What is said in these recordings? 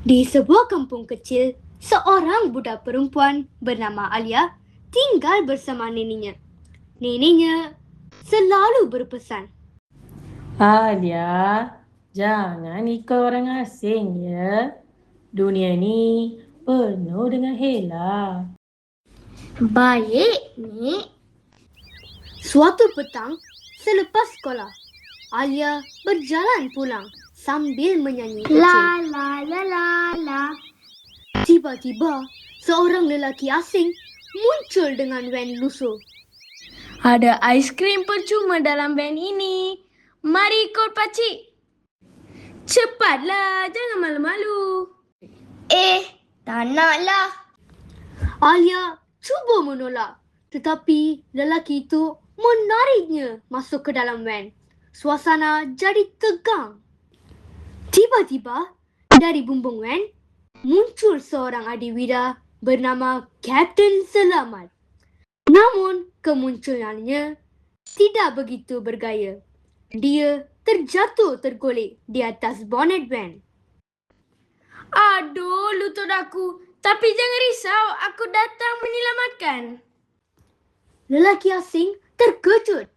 Di sebuah kampung kecil, seorang budak perempuan bernama Alia tinggal bersama neneknya. Neneknya selalu berpesan, Alia, jangan ikut orang asing ya. Dunia ni penuh dengan hela. "Baik, Nek." Suatu petang, selepas sekolah, Alia berjalan pulang sambil menyanyi kecil. La la la la la. Tiba-tiba, seorang lelaki asing muncul dengan van lusuh. Ada aiskrim percuma dalam van ini. Mari ikut pakcik. Cepatlah, jangan malu-malu. Tak naklah. Alia cuba menolak, tetapi lelaki itu menariknya masuk ke dalam van. Suasana jadi tegang. Tiba-tiba, dari bumbung van, muncul seorang adiwira bernama Kapten Selamat. Namun, kemunculannya tidak begitu bergaya. Dia terjatuh tergolek di atas bonet van. Aduh, lutut aku. Tapi jangan risau, aku datang menyelamatkan. Lelaki asing terkejut.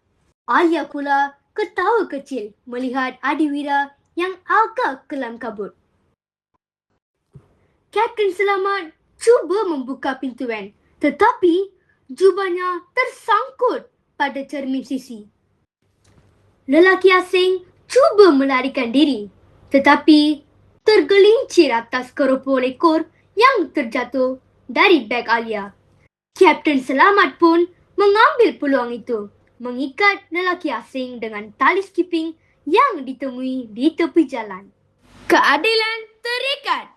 Alia pula ketawa kecil melihat adiwira yang agak kelam kabut. Kapten Selamat cuba membuka pintu van, tetapi jubahnya tersangkut pada cermin sisi. Lelaki asing cuba melarikan diri, tetapi tergelincir atas keropol ekor yang terjatuh dari beg Alia. Kapten Selamat pun mengambil peluang itu, mengikat lelaki asing dengan tali skipping yang ditemui di tepi jalan. Keadilan terikat.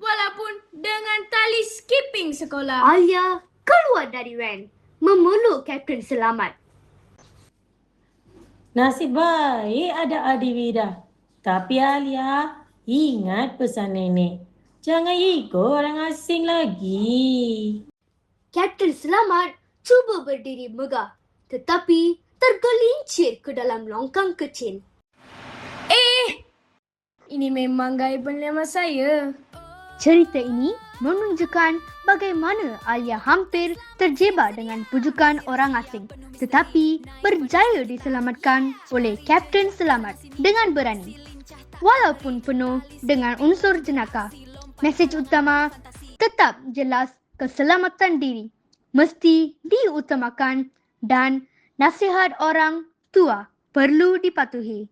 Walaupun dengan tali skipping sekolah. Alia keluar dari van, memeluk Kapten Selamat. Nasib baik ada adiwira. Tapi Alia, ingat pesan nenek. Jangan ikut orang asing lagi. Kapten Selamat cuba berdiri megah, tetapi tergelincir ke dalam longkang kecil. Ini memang gaya penilaian saya. Cerita ini menunjukkan bagaimana Alia hampir terjebak dengan pujukan orang asing, tetapi berjaya diselamatkan oleh Kapten Selamat dengan berani. Walaupun penuh dengan unsur jenaka, mesej utama tetap jelas, keselamatan diri mesti diutamakan dan nasihat orang tua perlu dipatuhi.